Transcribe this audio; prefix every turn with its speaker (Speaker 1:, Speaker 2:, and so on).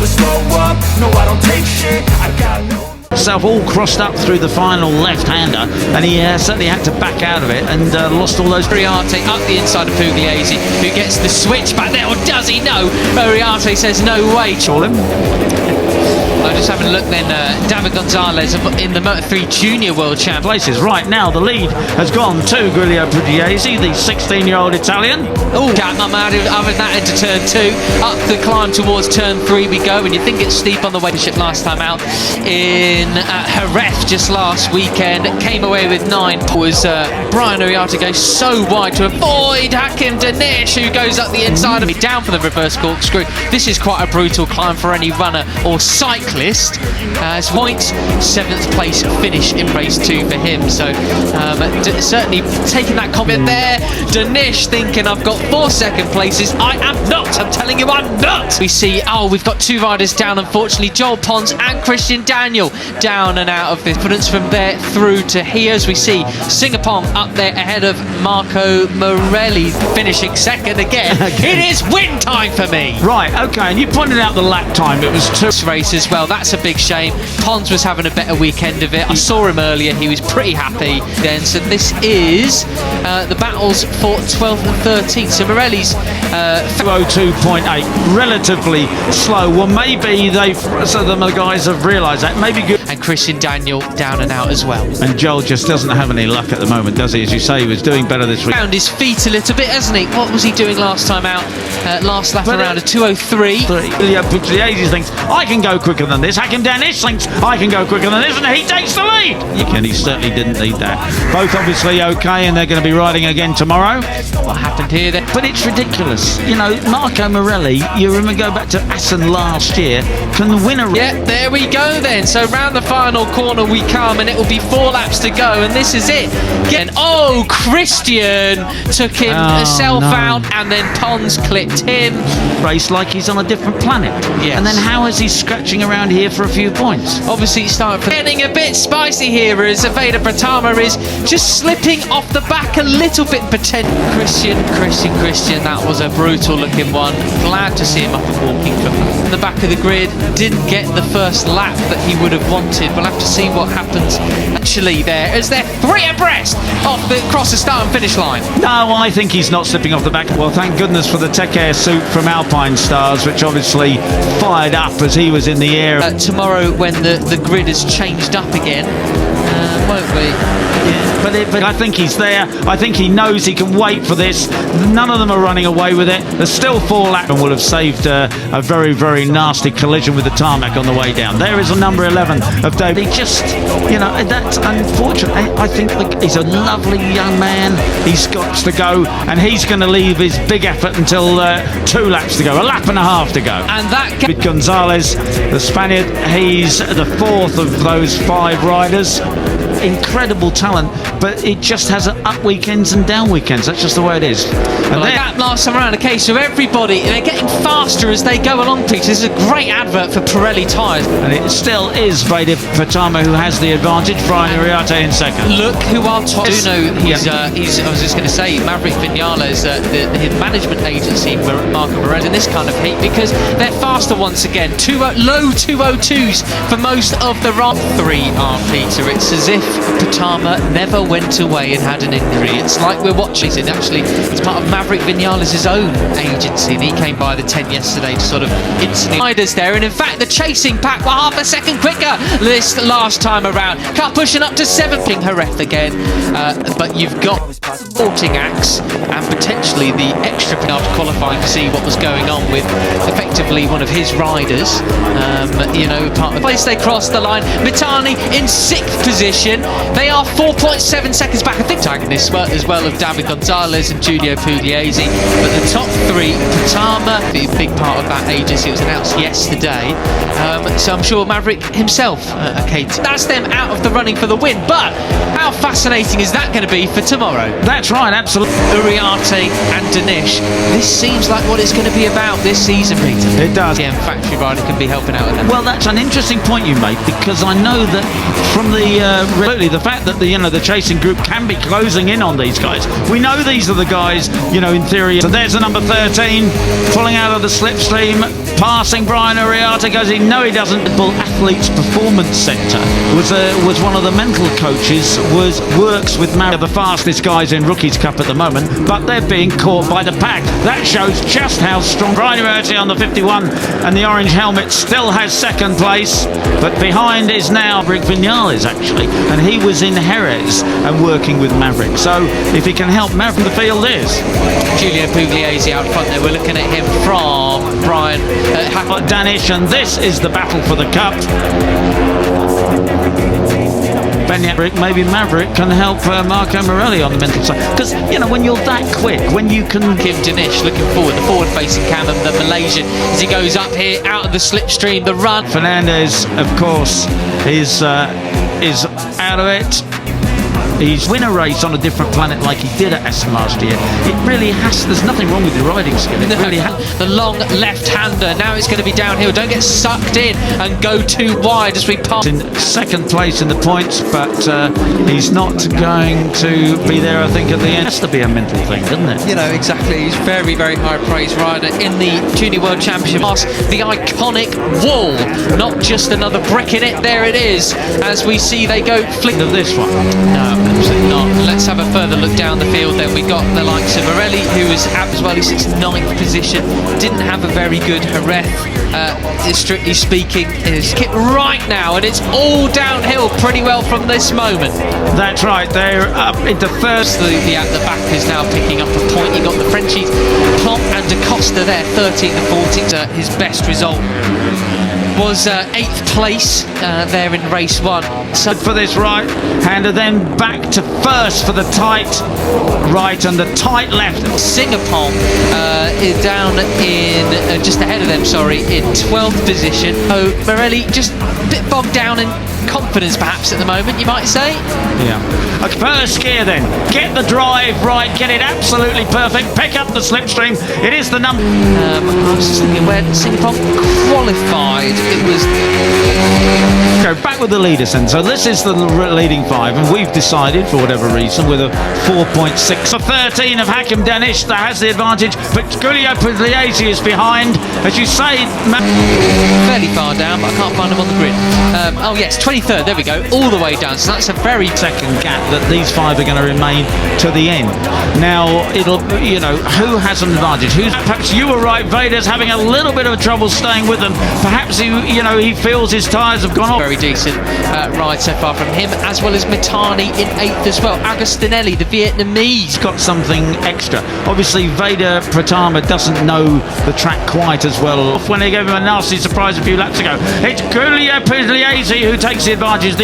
Speaker 1: never slow up, no I don't take shit, I got no...
Speaker 2: Himself all crossed up through the final left-hander, and he certainly had to back out of it and lost all those.
Speaker 3: Uriarte up the inside of Pugliese, who gets the switch back there, or does he? No, Uriarte says no way.
Speaker 2: Call him.
Speaker 3: I'm just having a look then, David Gonzalez in the Moto3 Junior World Champ.
Speaker 2: Places. Right now the lead has gone to Giulio Pugliese, the 16-year-old Italian.
Speaker 3: Oh, out of that into turn 2, up the climb towards turn 3 we go, and you think it's steep on the way to ship last time out in Jerez just last weekend, came away with 9. Was Brian Uriarte goes so wide to avoid Hakim Danish, who goes up the inside of me, down for the reverse corkscrew. This is quite a brutal climb for any runner or cyclist. As points, 7th place finish in race 2 for him, so certainly taking that comment there. Danish thinking I've got 4 second places. I am not, I'm telling you I'm not. We see, we've got 2 riders down, unfortunately, Joel Pons and Christian Daniel down and out of the confidence from there through to here, as we see Singapong up there ahead of Marco Morelli finishing second again. It is win time for me.
Speaker 2: Right, okay, and you pointed out the lap time, it was 2
Speaker 3: race as well. That's a big shame. Pons was having a better weekend of it. I saw him earlier, he was pretty happy then. So this is the battles for 12th and 13th. So Morelli's
Speaker 2: 202.8, relatively slow. Well, maybe the guys have realised that. Maybe good.
Speaker 3: And Christian Daniel down and out as well.
Speaker 2: And Joel just doesn't have any luck at the moment, does he? As you say, he was doing better this week.
Speaker 3: Found his feet a little bit, hasn't he? What was he doing last time out? Last lap around a 2:03.
Speaker 2: Pugliese thinks, I can go quicker than this. Hakim Danish thinks, I can go quicker than this, and he takes the lead. And he certainly didn't need that. Both obviously okay, and they're going to be riding again tomorrow.
Speaker 3: What happened here then?
Speaker 2: But it's ridiculous. You know, Marco Morelli, you remember, go back to Assen last year, can win a...
Speaker 3: Yeah, there we go then. So round the final corner we come, and it will be 4 laps to go, and this is it. Christian took himself out, and then Pons clipped him.
Speaker 2: Race like he's on a different planet.
Speaker 3: Yes.
Speaker 2: And then how is he scratching around here for a few points?
Speaker 3: Obviously starting getting a bit spicy here as Veda Prtama is just slipping off the back a little bit. Christian, that was a brutal looking one. Glad to see him up and walking from the back of the grid. Didn't get the first lap that he would have wanted. We'll have to see what happens actually there, as they're 3 abreast across the start and finish line.
Speaker 2: No, I think he's not slipping off the back. Well, thank goodness for the Tech Air suit from Alpine Stars, which obviously fired up as he was in the air.
Speaker 3: Tomorrow when the grid has changed up again, won't we?
Speaker 2: Yeah, but I think he's there. I think he knows he can wait for this. None of them are running away with it. There's still 4 laps and will have saved a very, very nasty collision with the tarmac on the way down. There is a number 11 of David. He just, you know, that's unfortunate. I think he's a lovely young man. He's got to go, and he's going to leave his big effort until 2 laps to go, a lap and a half to go.
Speaker 3: And that
Speaker 2: with Gonzalez, the Spaniard, he's the 4th of those 5 riders. Incredible talent, but it just has up weekends and down weekends. That's just the way it is. And
Speaker 3: like that last time around, okay, so everybody, they're getting faster as they go along, Peter. This is a great advert for Pirelli tyres.
Speaker 2: And it still is Veda Prtama who has the advantage, Brian Uriarte in second.
Speaker 3: Look who our top... I do know he's I was just going to say, Maverick Vinales, his management agency, Marco Morelli, in this kind of heat, because they're faster once again. Low 202s for most of the run. 3 are, Peter. It's as if Prtama never went away and had an injury. It's like we're watching it. Actually, it's part of Maverick Vinales' own agency, and he came by the 10 yesterday to sort of instantly riders there. And in fact, the chasing pack were half a second quicker this last time around. Car pushing up to 7th. Jerez again, but you've got sporting acts and potentially the extra after qualifying to see what was going on with effectively one of his riders. You know, part of the place they crossed the line. Mitani in 6th position. They are 4.7 seconds back. I think antagonists as well of David Gonzalez and Giulio Pugliese. But the top 3, Prtama, the big part of that agency, was announced yesterday. So I'm sure Maverick himself, okay, that's them out of the running for the win. But how fascinating is that going to be for tomorrow?
Speaker 2: That's right, absolutely.
Speaker 3: Uriarte and Danish. This seems like what it's going to be about this season, Peter.
Speaker 2: It does.
Speaker 3: Yeah, factory rider can be helping out with that.
Speaker 2: Well, that's an interesting point you make, because I know that from the fact that the chasing group can be closing in on these guys. We know these are the guys, in theory. So there's the number 13 pulling out of the slipstream, passing Brian Uriarte. Goes he? No, he doesn't. The Athletes Performance Centre was one of the mental coaches. Works with the fastest guys in Rookies Cup at the moment, but they're being caught by the pack. That shows just how strong Brian Uriarte on the 51 and the orange helmet still has second place, but behind is now Maverick Vinales actually, and he was in Jerez and working with Maverick. So if he can help Maverick, the field is.
Speaker 3: Julio Pugliese out front there. We're looking at him from Brian
Speaker 2: Danish, and this is the battle for the cup. Maybe Maverick can help Marco Morelli on the mental side, because when you're that quick, when you can.
Speaker 3: Kim Danish looking forward, the forward-facing Callum, the Malaysian, as he goes up here out of the slipstream, the run.
Speaker 2: Fernandez, of course, is out of it. He's win a race on a different planet like he did at Essen last year. It really has. There's nothing wrong with your riding skill. It really has.
Speaker 3: The long left-hander. Now it's going to be downhill. Don't get sucked in and go too wide as we pass.
Speaker 2: In second place in the points, but he's not going to be there. I think at the end. It has to be a mental thing, doesn't it?
Speaker 3: Exactly. He's very, very high praise rider in the Junior World Championship. The iconic wall, not just another brick in it. There it is. As we see, they go flick
Speaker 2: of this one.
Speaker 3: No. Absolutely not. Let's have a further look down the field then. We've got the likes of Morelli, who is out as well. He sits 9th position. Didn't have a very good Jerez, strictly speaking. Is hit right now, and it's all downhill pretty well from this moment.
Speaker 2: That's right. They're up into first.
Speaker 3: Absolutely at the back is now picking up a point. You got the Frenchies, Plump and DaCosta there, 13th and 14th. His best result was 8th place there in race 1.
Speaker 2: So for this right hander, then back to first for the tight right and the tight left.
Speaker 3: Singapore is down in just ahead of them, in 12th position. Oh, Morelli just a bit bogged down in confidence perhaps at the moment, you might say.
Speaker 2: Yeah. Okay, first gear then. Get the drive right, get it absolutely perfect, pick up the slipstream. It is the number.
Speaker 3: I was just thinking where Singapore qualified. It was.
Speaker 2: Go back with the leaders then. So this is the leading 5, and we've decided for whatever reason with a 4.6 for 13 of Hakim Danish that has the advantage, but Julio Pugliese is behind, as you say.
Speaker 3: Fairly far down, but I can't find him on the grid. Oh yes, 23rd. There we go, all the way down. So that's a very
Speaker 2: second gap that these 5 are going to remain to the end. Now it'll, who has an advantage? Perhaps you were right. Veda's having a little bit of trouble staying with them. Perhaps he feels his tyres have gone off.
Speaker 3: Very decent ride so far from him, as well as Mitani in 8th as well. Agostinelli, the Vietnamese,
Speaker 2: got something extra. Obviously, Veda Prtama doesn't know the track quite as well. When they gave him a nasty surprise a few laps ago, it's Julio Pugliese who takes the advantage.